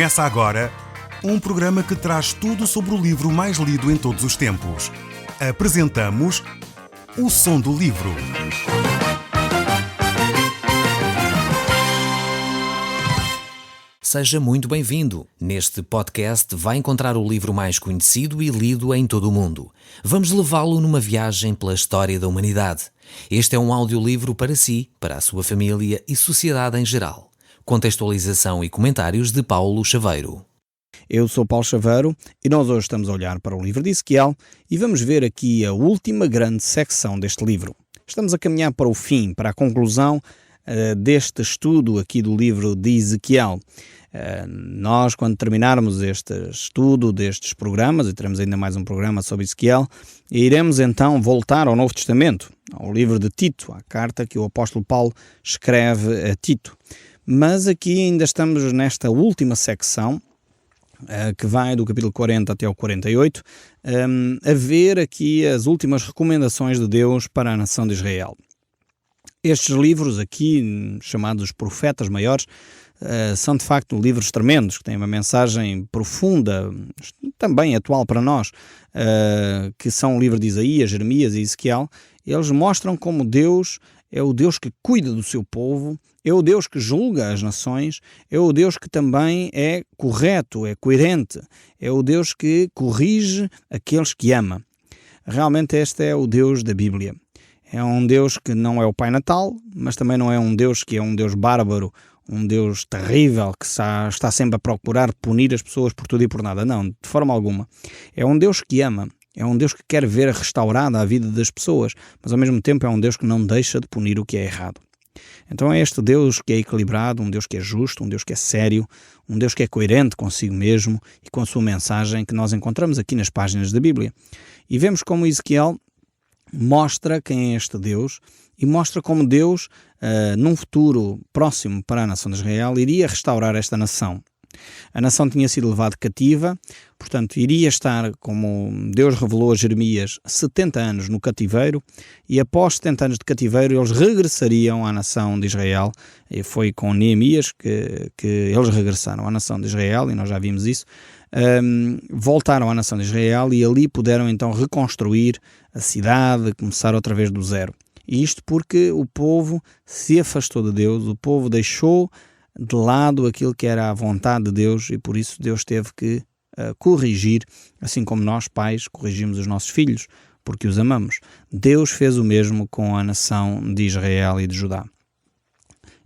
Começa agora um programa que traz tudo sobre o livro mais lido em todos os tempos. Apresentamos O Som do Livro. Seja muito bem-vindo. Neste podcast vai encontrar o livro mais conhecido e lido em todo o mundo. Vamos levá-lo numa viagem pela história da humanidade. Este é um audiolivro para si, para a sua família e sociedade em geral. Contextualização e comentários de Paulo Chaveiro. Eu sou Paulo Chaveiro e nós hoje estamos a olhar para o livro de Ezequiel e vamos ver aqui a última grande secção deste livro. Estamos a caminhar para o fim, para a conclusão deste estudo aqui do livro de Ezequiel. Nós, quando terminarmos este estudo destes programas, e teremos ainda mais um programa sobre Ezequiel, iremos então voltar ao Novo Testamento, ao livro de Tito, à carta que o apóstolo Paulo escreve a Tito. Mas aqui ainda estamos nesta última secção, que vai do capítulo 40 até o 48, a ver aqui as últimas recomendações de Deus para a nação de Israel. Estes livros aqui, chamados Profetas Maiores, são de facto livros tremendos, que têm uma mensagem profunda, também atual para nós, que são o livro de Isaías, Jeremias e Ezequiel. Eles mostram como Deus é o Deus que cuida do seu povo, é o Deus que julga as nações, é o Deus que também é correto, é coerente, é o Deus que corrige aqueles que ama. Realmente este é o Deus da Bíblia. É um Deus que não é o Pai Natal, mas também não é um Deus que é um Deus bárbaro, um Deus terrível, que está sempre a procurar punir as pessoas por tudo e por nada. Não, de forma alguma. É um Deus que ama, é um Deus que quer ver restaurada a vida das pessoas, mas ao mesmo tempo é um Deus que não deixa de punir o que é errado. Então é este Deus que é equilibrado, um Deus que é justo, um Deus que é sério, um Deus que é coerente consigo mesmo e com a sua mensagem que nós encontramos aqui nas páginas da Bíblia. E vemos como Ezequiel mostra quem é este Deus e mostra como Deus, num futuro próximo para a nação de Israel, iria restaurar esta nação. A nação tinha sido levada cativa, portanto iria estar, como Deus revelou a Jeremias, 70 anos no cativeiro, e após 70 anos de cativeiro eles regressariam à nação de Israel. E foi com Neemias que eles regressaram à nação de Israel, e nós já vimos isso. Voltaram à nação de Israel e ali puderam então reconstruir a cidade, começar outra vez do zero. E isto porque o povo se afastou de Deus, o povo deixou de lado aquilo que era a vontade de Deus e por isso Deus teve que corrigir, assim como nós pais corrigimos os nossos filhos, porque os amamos. Deus fez o mesmo com a nação de Israel e de Judá.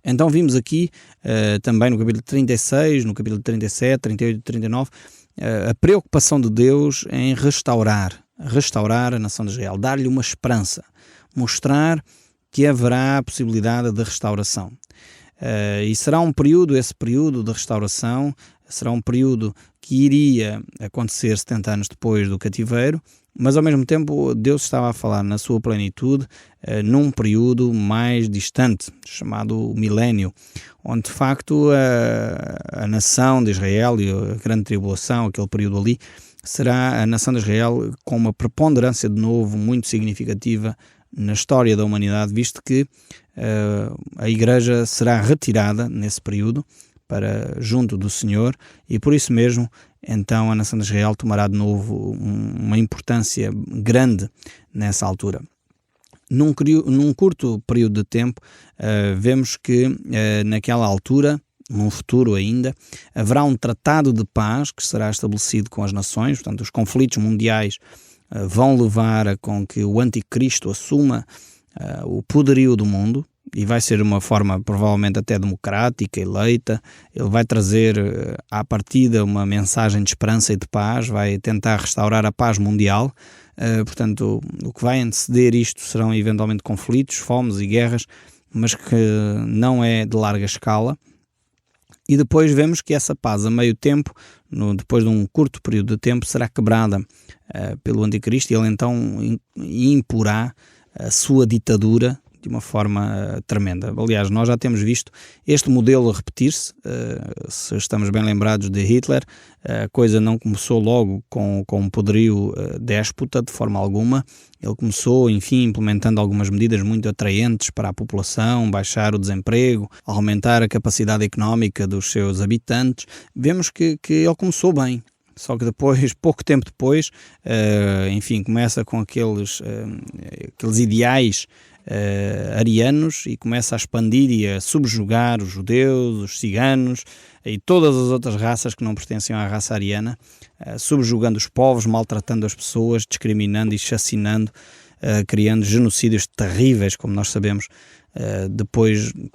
Então vimos aqui também no capítulo 36, no capítulo 37, 38 e 39, a preocupação de Deus em restaurar a nação de Israel, dar-lhe uma esperança, mostrar que haverá a possibilidade de restauração. E será esse período de restauração, será um período que iria acontecer 70 anos depois do cativeiro, mas ao mesmo tempo Deus estava a falar na sua plenitude num período mais distante, chamado milénio, onde de facto a nação de Israel e a grande tribulação, aquele período ali, será a nação de Israel com uma preponderância de novo muito significativa na história da humanidade, visto que a Igreja será retirada nesse período para junto do Senhor e por isso mesmo então a nação de Israel tomará de novo uma importância grande nessa altura. Num curto período de tempo vemos que naquela altura, num futuro ainda, haverá um tratado de paz que será estabelecido com as nações, portanto os conflitos mundiais vão levar a com que o anticristo assuma o poderio do mundo e vai ser uma forma provavelmente até democrática, eleita. Ele vai trazer à partida uma mensagem de esperança e de paz, vai tentar restaurar a paz mundial. Portanto, o que vai anteceder isto serão eventualmente conflitos, fomes e guerras, mas que não é de larga escala. E depois vemos que essa paz a meio tempo, depois de um curto período de tempo, será quebrada pelo anticristo e ele então imporá a sua ditadura, de uma forma tremenda. Aliás, nós já temos visto este modelo a repetir-se. Se estamos bem lembrados de Hitler, a coisa não começou logo com um poderio déspota, de forma alguma. Ele começou, enfim, implementando algumas medidas muito atraentes para a população, baixar o desemprego, aumentar a capacidade económica dos seus habitantes. Vemos que ele começou bem. Só que depois, pouco tempo depois, enfim, começa com aqueles ideais arianos e começa a expandir e a subjugar os judeus, os ciganos e todas as outras raças que não pertenciam à raça ariana, subjugando os povos, maltratando as pessoas, discriminando e chacinando, criando genocídios terríveis, como nós sabemos,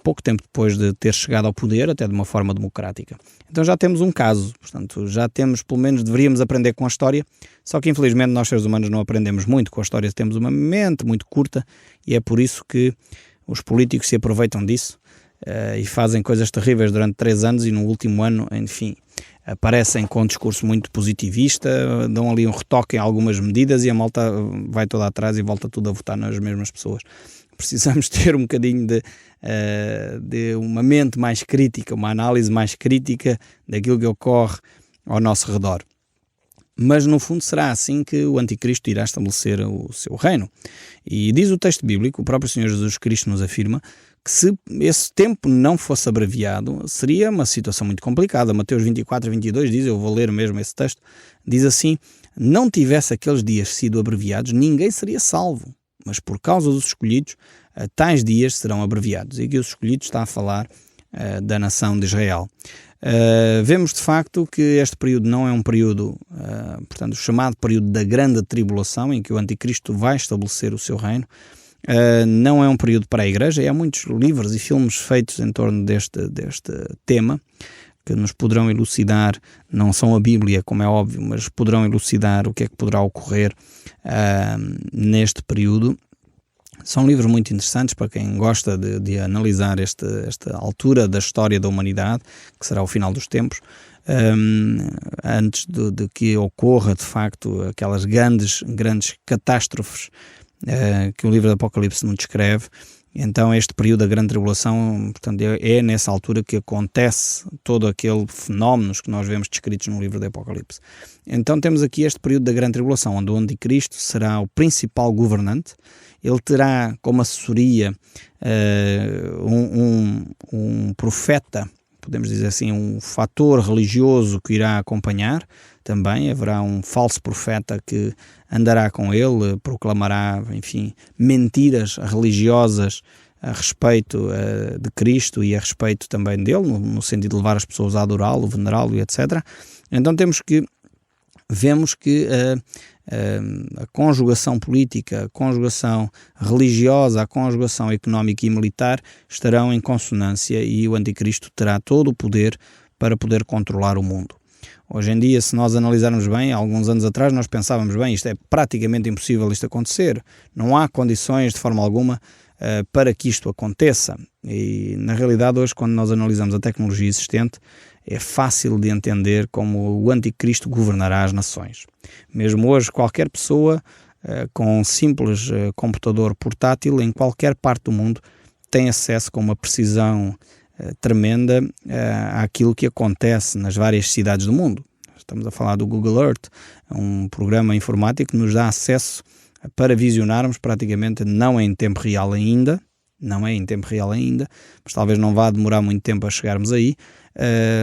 pouco tempo depois de ter chegado ao poder, até de uma forma democrática. Então já temos um caso, portanto, já temos, pelo menos deveríamos aprender com a história, só que infelizmente nós seres humanos não aprendemos muito com a história, temos uma mente muito curta e é por isso que os políticos se aproveitam disso e fazem coisas terríveis durante 3 anos e no último ano, enfim, aparecem com um discurso muito positivista, dão ali um retoque em algumas medidas e a malta vai toda atrás e volta tudo a votar nas mesmas pessoas. Precisamos ter um bocadinho de uma mente mais crítica, uma análise mais crítica daquilo que ocorre ao nosso redor. Mas no fundo será assim que o Anticristo irá estabelecer o seu reino. E diz o texto bíblico, o próprio Senhor Jesus Cristo nos afirma, que se esse tempo não fosse abreviado, seria uma situação muito complicada. Mateus 24, 22 diz, eu vou ler mesmo esse texto, diz assim, não tivesse aqueles dias sido abreviados, ninguém seria salvo. Mas por causa dos escolhidos, tais dias serão abreviados. E aqui os escolhidos está a falar da nação de Israel. Vemos de facto que este período não é um período, portanto, o chamado período da grande tribulação, em que o Anticristo vai estabelecer o seu reino. Não é um período para a Igreja, e há muitos livros e filmes feitos em torno deste tema, que nos poderão elucidar, não são a Bíblia, como é óbvio, mas poderão elucidar o que é que poderá ocorrer neste período. São livros muito interessantes para quem gosta de analisar esta altura da história da humanidade, que será o final dos tempos, antes de que ocorra, de facto, aquelas grandes catástrofes que o livro do Apocalipse nos descreve. Então este período da grande tribulação, portanto, é nessa altura que acontece todo aquele fenómenos que nós vemos descritos no livro do Apocalipse. Então temos aqui este período da grande tribulação, onde o Anticristo será o principal governante. Ele terá como assessoria um profeta, podemos dizer assim, um fator religioso que irá acompanhar. Também haverá um falso profeta que andará com ele, proclamará, enfim, mentiras religiosas a respeito de Cristo e a respeito também dele, no sentido de levar as pessoas a adorá-lo, venerá-lo, etc. Então vemos que a conjugação política, a conjugação religiosa, a conjugação económica e militar estarão em consonância e o Anticristo terá todo o poder para poder controlar o mundo. Hoje em dia, se nós analisarmos bem, há alguns anos atrás nós pensávamos, bem, isto é praticamente impossível isto acontecer, não há condições de forma alguma para que isto aconteça. E na realidade hoje, quando nós analisamos a tecnologia existente, é fácil de entender como o Anticristo governará as nações. Mesmo hoje, qualquer pessoa com um simples computador portátil em qualquer parte do mundo tem acesso com uma precisão tremenda àquilo que acontece nas várias cidades do mundo. Estamos a falar do Google Earth, um programa informático que nos dá acesso para visionarmos praticamente não em tempo real ainda, mas talvez não vá demorar muito tempo a chegarmos aí,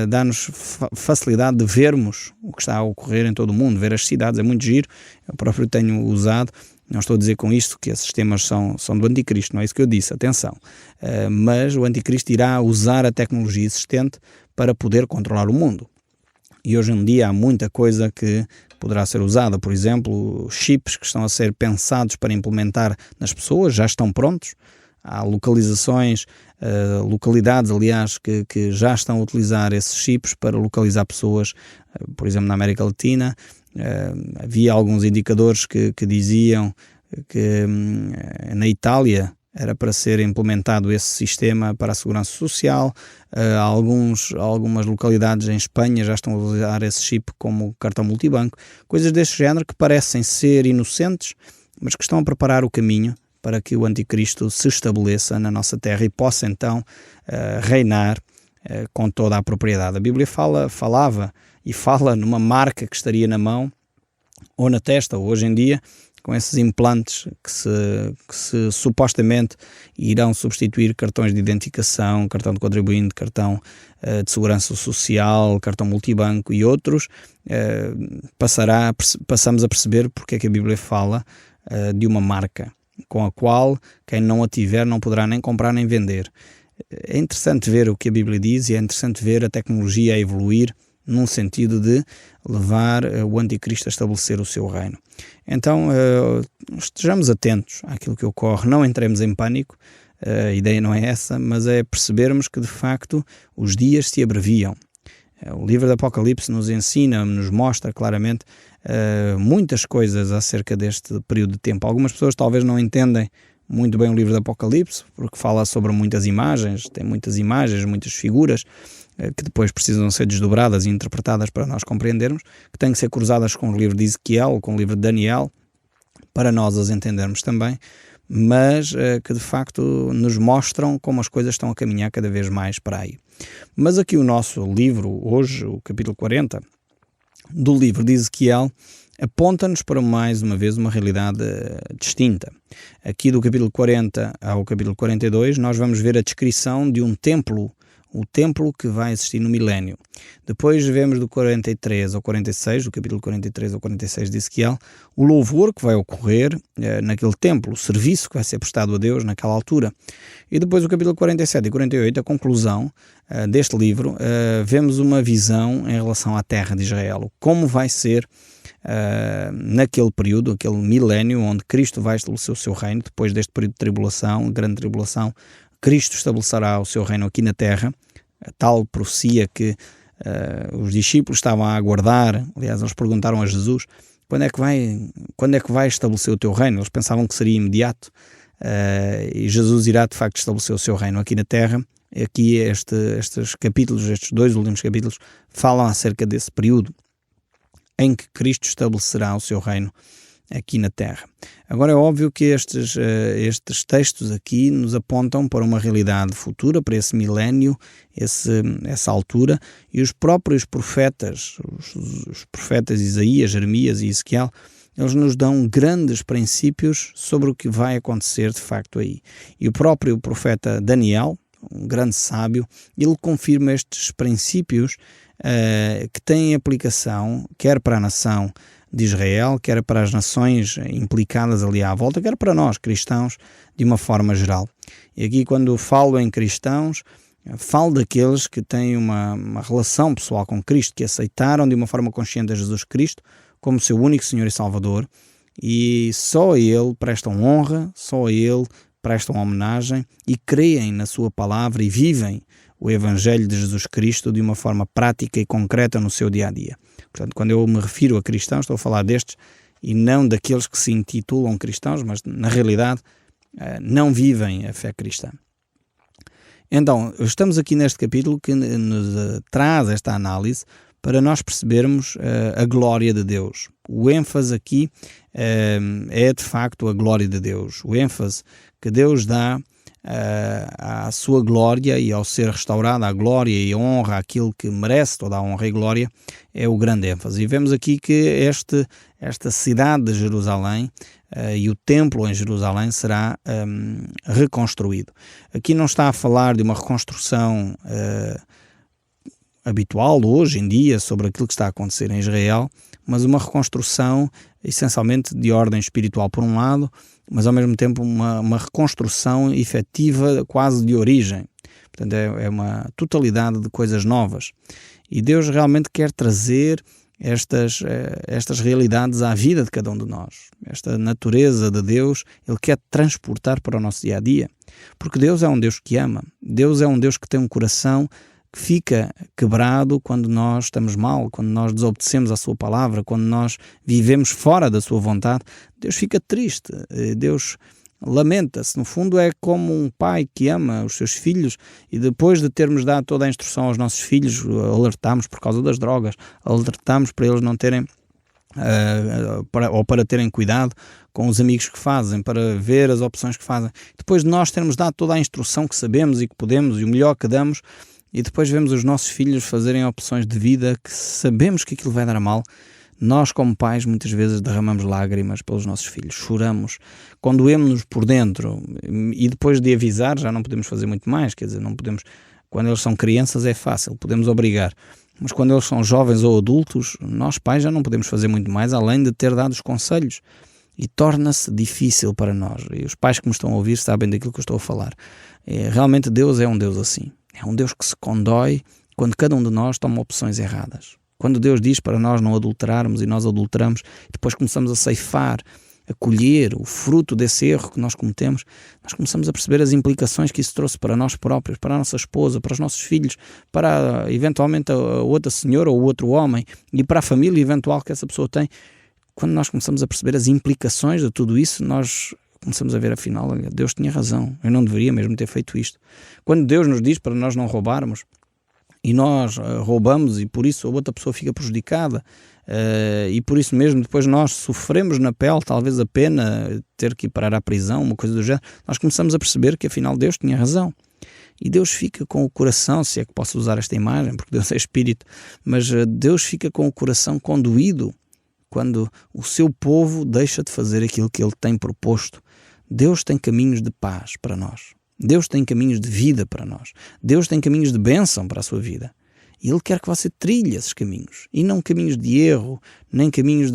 dá-nos facilidade de vermos o que está a ocorrer em todo o mundo, ver as cidades, é muito giro, eu próprio tenho usado. Não estou a dizer com isto que esses temas são do Anticristo, não é isso que eu disse, atenção. Mas o Anticristo irá usar a tecnologia existente para poder controlar o mundo. E hoje em dia há muita coisa que poderá ser usada, por exemplo, chips que estão a ser pensados para implementar nas pessoas, já estão prontos. Há localidades, aliás, que já estão a utilizar esses chips para localizar pessoas, por exemplo, na América Latina. Havia alguns indicadores que diziam que na Itália era para ser implementado esse sistema para a segurança social. Algumas localidades em Espanha já estão a usar esse chip como cartão multibanco. Coisas deste género que parecem ser inocentes, mas que estão a preparar o caminho para que o anticristo se estabeleça na nossa terra e possa então reinar com toda a propriedade. A Bíblia falava e fala numa marca que estaria na mão ou na testa, ou hoje em dia, com esses implantes que se supostamente irão substituir cartões de identificação, cartão de contribuinte, cartão de segurança social, cartão multibanco e outros, passamos a perceber porque é que a Bíblia fala de uma marca com a qual quem não a tiver não poderá nem comprar nem vender. É interessante ver o que a Bíblia diz e é interessante ver a tecnologia a evoluir num sentido de levar o anticristo a estabelecer o seu reino. Então, estejamos atentos àquilo que ocorre, não entremos em pânico, a ideia não é essa, mas é percebermos que de facto os dias se abreviam. O livro do Apocalipse nos ensina, nos mostra claramente muitas coisas acerca deste período de tempo. Algumas pessoas talvez não entendem muito bem o livro do Apocalipse, porque fala sobre muitas imagens, tem muitas imagens, muitas figuras, que depois precisam ser desdobradas e interpretadas para nós compreendermos, que têm que ser cruzadas com o livro de Ezequiel, com o livro de Daniel, para nós as entendermos também, mas que de facto nos mostram como as coisas estão a caminhar cada vez mais para aí. Mas aqui o nosso livro, hoje, o capítulo 40, do livro de Ezequiel, aponta-nos para mais uma vez uma realidade distinta. Aqui do capítulo 40 ao capítulo 42 nós vamos ver a descrição de um templo, o templo que vai existir no milénio. Depois vemos do 43 ao 46, do capítulo 43 ao 46 de Ezequiel, o louvor que vai ocorrer naquele templo, o serviço que vai ser prestado a Deus naquela altura. E depois o capítulo 47 e 48, a conclusão deste livro, vemos uma visão em relação à terra de Israel, como vai ser naquele período, aquele milénio onde Cristo vai estabelecer o seu reino, depois deste período de tribulação, grande tribulação, Cristo estabelecerá o seu reino aqui na terra, a tal profecia que os discípulos estavam a aguardar. Aliás, eles perguntaram a Jesus, quando é que vai estabelecer o teu reino? Eles pensavam que seria imediato, e Jesus irá de facto estabelecer o seu reino aqui na terra. Aqui estes capítulos, estes dois últimos capítulos, falam acerca desse período em que Cristo estabelecerá o seu reino aqui na Terra. Agora é óbvio que estes textos aqui nos apontam para uma realidade futura, para esse milénio, essa altura, e os próprios profetas, os profetas Isaías, Jeremias e Ezequiel, eles nos dão grandes princípios sobre o que vai acontecer de facto aí. E o próprio profeta Daniel, um grande sábio, ele confirma estes princípios que têm aplicação quer para a nação de Israel, quer para as nações implicadas ali à volta, quer para nós, cristãos, de uma forma geral. E aqui, quando falo em cristãos, falo daqueles que têm uma relação pessoal com Cristo, que aceitaram de uma forma consciente a Jesus Cristo como seu único Senhor e Salvador, e só a Ele prestam honra, só a Ele prestam homenagem e creem na sua palavra e vivem o Evangelho de Jesus Cristo de uma forma prática e concreta no seu dia-a-dia. Portanto, quando eu me refiro a cristãos, estou a falar destes e não daqueles que se intitulam cristãos, mas na realidade não vivem a fé cristã. Então, estamos aqui neste capítulo que nos traz esta análise para nós percebermos a glória de Deus. O ênfase aqui é de facto a glória de Deus. O ênfase que Deus dá à sua glória e ao ser restaurada a glória e a honra àquilo que merece toda a honra e glória é o grande ênfase. E vemos aqui que esta cidade de Jerusalém e o templo em Jerusalém será reconstruído. Aqui não está a falar de uma reconstrução habitual hoje em dia sobre aquilo que está a acontecer em Israel, mas uma reconstrução essencialmente de ordem espiritual por um lado, mas ao mesmo tempo uma reconstrução efetiva quase de origem. Portanto, é uma totalidade de coisas novas. E Deus realmente quer trazer estas realidades à vida de cada um de nós. Esta natureza de Deus, Ele quer transportar para o nosso dia-a-dia. Porque Deus é um Deus que ama. Deus é um Deus que tem um coração que fica quebrado quando nós estamos mal, quando nós desobedecemos à sua palavra, quando nós vivemos fora da sua vontade. Deus fica triste, Deus lamenta-se. No fundo é como um pai que ama os seus filhos e depois de termos dado toda a instrução aos nossos filhos, alertamos por causa das drogas, alertamos para eles não terem ou para terem cuidado com os amigos que fazem, para ver as opções que fazem. Depois de nós termos dado toda a instrução que sabemos e que podemos e o melhor que damos, e depois vemos os nossos filhos fazerem opções de vida que sabemos que aquilo vai dar mal, nós como pais muitas vezes derramamos lágrimas pelos nossos filhos, choramos, condoemos-nos por dentro, e depois de avisar já não podemos fazer muito mais, quer dizer, não podemos, quando eles são crianças é fácil, podemos obrigar, mas quando eles são jovens ou adultos, nós pais já não podemos fazer muito mais além de ter dado os conselhos, e torna-se difícil para nós, e os pais que me estão a ouvir sabem daquilo que eu estou a falar. Realmente Deus é um Deus assim, é um Deus que se condói quando cada um de nós toma opções erradas. Quando Deus diz para nós não adulterarmos e nós adulteramos, e depois começamos a ceifar, a colher o fruto desse erro que nós cometemos, nós começamos a perceber as implicações que isso trouxe para nós próprios, para a nossa esposa, para os nossos filhos, para eventualmente a outra senhora ou o outro homem e para a família eventual que essa pessoa tem. Quando nós começamos a perceber as implicações de tudo isso, nós começamos a ver afinal, olha, Deus tinha razão, eu não deveria mesmo ter feito isto. Quando Deus nos diz para nós não roubarmos, e nós roubamos e por isso a outra pessoa fica prejudicada, e por isso mesmo depois nós sofremos na pele talvez a pena ter que ir parar à prisão, uma coisa do género, nós começamos a perceber que afinal Deus tinha razão. E Deus fica com o coração, se é que posso usar esta imagem, porque Deus é Espírito, mas Deus fica com o coração condoído quando o seu povo deixa de fazer aquilo que Ele tem proposto. Deus tem caminhos de paz para nós. Deus tem caminhos de vida para nós. Deus tem caminhos de bênção para a sua vida. E Ele quer que você trilhe esses caminhos. E não caminhos de erro, nem caminhos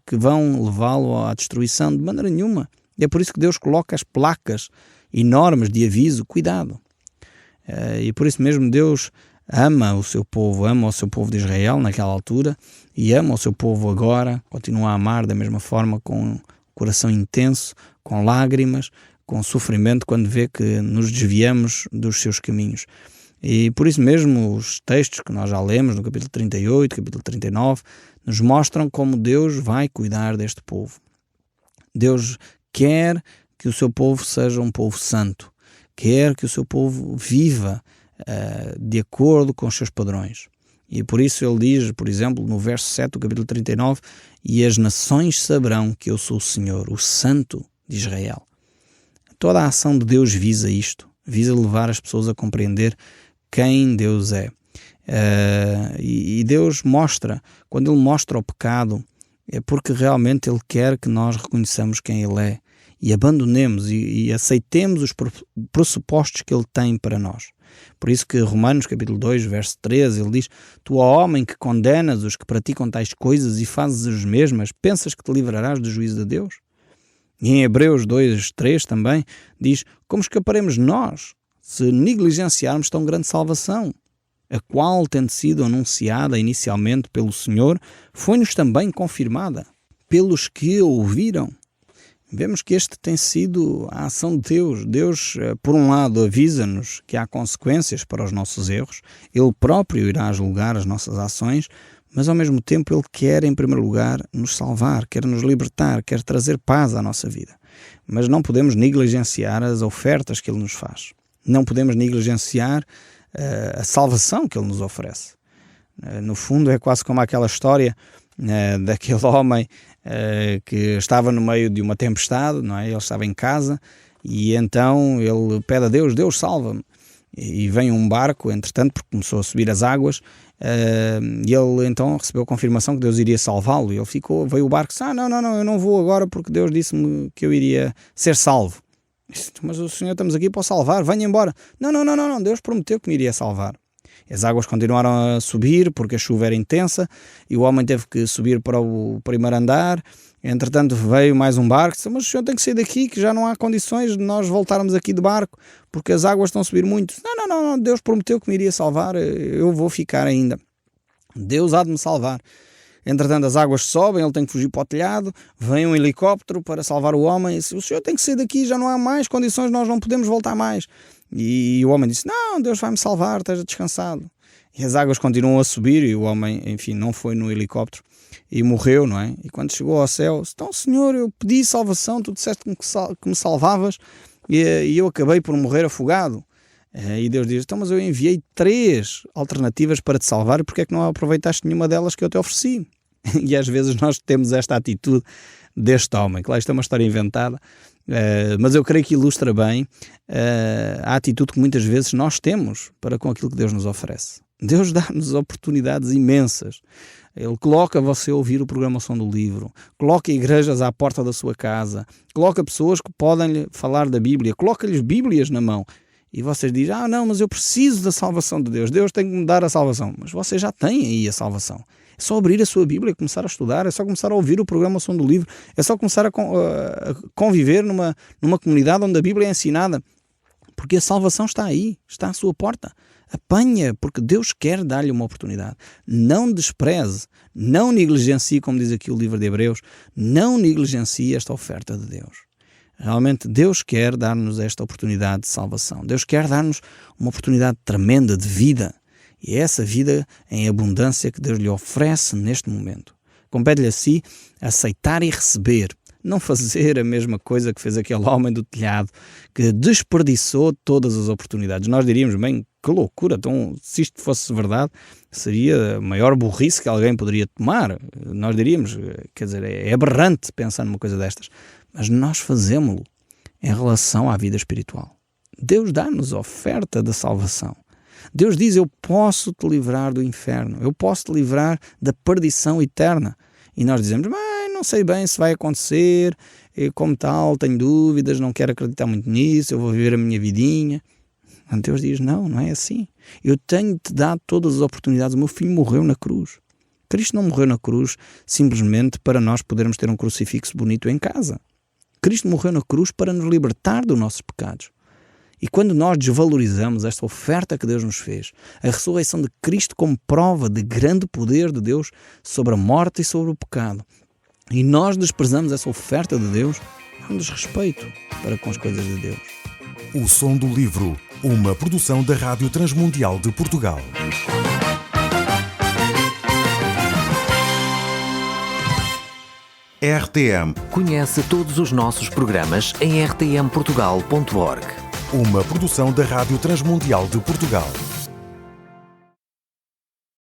que vão levá-lo à destruição, de maneira nenhuma. E é por isso que Deus coloca as placas enormes de aviso, cuidado. E por isso mesmo Deus ama o seu povo de Israel naquela altura, e ama o seu povo agora, continua a amar da mesma forma, com coração intenso, com lágrimas, com sofrimento, quando vê que nos desviamos dos seus caminhos. E por isso mesmo os textos que nós já lemos no capítulo 38, capítulo 39, nos mostram como Deus vai cuidar deste povo. Deus quer que o seu povo seja um povo santo, quer que o seu povo viva de acordo com os seus padrões. E por isso ele diz, por exemplo, no verso 7 do capítulo 39, e as nações saberão que eu sou o Senhor, o Santo de Israel. Toda a ação de Deus visa isto, visa levar as pessoas a compreender quem Deus é. E Deus mostra, quando Ele mostra o pecado, é porque realmente Ele quer que nós reconheçamos quem Ele é e abandonemos e aceitemos os pressupostos que Ele tem para nós. Por isso que Romanos capítulo 2, verso 13, ele diz: tu, ó homem, que condenas os que praticam tais coisas e fazes as mesmas, pensas que te livrarás do juízo de Deus? E em Hebreus 2, 3 também diz: como escaparemos nós se negligenciarmos tão grande salvação, a qual, tendo sido anunciada inicialmente pelo Senhor, foi-nos também confirmada pelos que a ouviram? Vemos que este tem sido a ação de Deus. Deus, por um lado, avisa-nos que há consequências para os nossos erros, Ele próprio irá julgar as nossas ações, mas ao mesmo tempo Ele quer, em primeiro lugar, nos salvar, quer nos libertar, quer trazer paz à nossa vida. Mas não podemos negligenciar as ofertas que Ele nos faz. Não podemos negligenciar a salvação que Ele nos oferece. No fundo, é quase como aquela história daquele homem que estava no meio de uma tempestade, não é? Ele estava em casa e então ele pede a Deus: Deus, salva-me. E vem um barco, entretanto, porque começou a subir as águas, e ele então recebeu a confirmação que Deus iria salvá-lo, e ele veio o barco e disse: não, eu não vou agora porque Deus disse-me que eu iria ser salvo. Mas o Senhor, estamos aqui para o salvar, venha embora. Não, Deus prometeu que me iria salvar. As águas continuaram a subir porque a chuva era intensa e o homem teve que subir para o primeiro andar. Entretanto veio mais um barco, disse: mas o senhor tem que sair daqui, que já não há condições de nós voltarmos aqui de barco porque as águas estão a subir muito. Não, Deus prometeu que me iria salvar, eu vou ficar ainda. Deus há de me salvar. Entretanto as águas sobem, ele tem que fugir para o telhado, vem um helicóptero para salvar o homem, disse: o senhor tem que sair daqui, já não há mais condições, nós não podemos voltar mais. E o homem disse: não, Deus vai me salvar, esteja descansado. E as águas continuam a subir e o homem, enfim, não foi no helicóptero e morreu, não é? E quando chegou ao céu, então, Senhor, eu pedi salvação, tu disseste que me salvavas e eu acabei por morrer afogado. E Deus diz: então, mas eu enviei 3 alternativas para te salvar, e porque é que não aproveitaste nenhuma delas que eu te ofereci? E às vezes nós temos esta atitude deste homem. Claro, isto é uma história inventada, mas eu creio que ilustra bem a atitude que muitas vezes nós temos para com aquilo que Deus nos oferece. Deus dá-nos oportunidades imensas. Ele coloca você a ouvir o programa Som do Livro, coloca igrejas à porta da sua casa, coloca pessoas que podem lhe falar da Bíblia, coloca-lhes Bíblias na mão. E vocês dizem, não, mas eu preciso da salvação de Deus, Deus tem que me dar a salvação. Mas você já tem aí a salvação. É só abrir a sua Bíblia, começar a estudar, é só começar a ouvir o programa Som do Livro, é só começar a conviver numa comunidade onde a Bíblia é ensinada. Porque a salvação está aí, está à sua porta. Apanha, porque Deus quer dar-lhe uma oportunidade. Não despreze, não negligencie, como diz aqui o livro de Hebreus, não negligencie esta oferta de Deus. Realmente Deus quer dar-nos esta oportunidade de salvação. Deus quer dar-nos uma oportunidade tremenda de vida. E é essa vida em abundância que Deus lhe oferece neste momento. Compete-lhe a si aceitar e receber. Não fazer a mesma coisa que fez aquele homem do telhado, que desperdiçou todas as oportunidades. Nós diríamos, bem, que loucura, então, se isto fosse verdade, seria a maior burrice que alguém poderia tomar. Nós diríamos, quer dizer, é aberrante pensar numa coisa destas. Mas nós fazemos-lo em relação à vida espiritual. Deus dá-nos a oferta da salvação. Deus diz, eu posso te livrar do inferno, eu posso te livrar da perdição eterna. E nós dizemos, mas não sei bem se vai acontecer, e como tal, tenho dúvidas, não quero acreditar muito nisso, eu vou viver a minha vidinha. Deus diz, não é assim. Eu tenho-te dado todas as oportunidades, o meu filho morreu na cruz. Cristo não morreu na cruz simplesmente para nós podermos ter um crucifixo bonito em casa. Cristo morreu na cruz para nos libertar dos nossos pecados. E quando nós desvalorizamos esta oferta que Deus nos fez, a ressurreição de Cristo como prova de grande poder de Deus sobre a morte e sobre o pecado, e nós desprezamos essa oferta de Deus, não desrespeito para com as coisas de Deus. O Som do Livro, uma produção da Rádio Transmundial de Portugal. RTM. Conhece todos os nossos programas em rtmportugal.org. Uma produção da Rádio Transmundial de Portugal.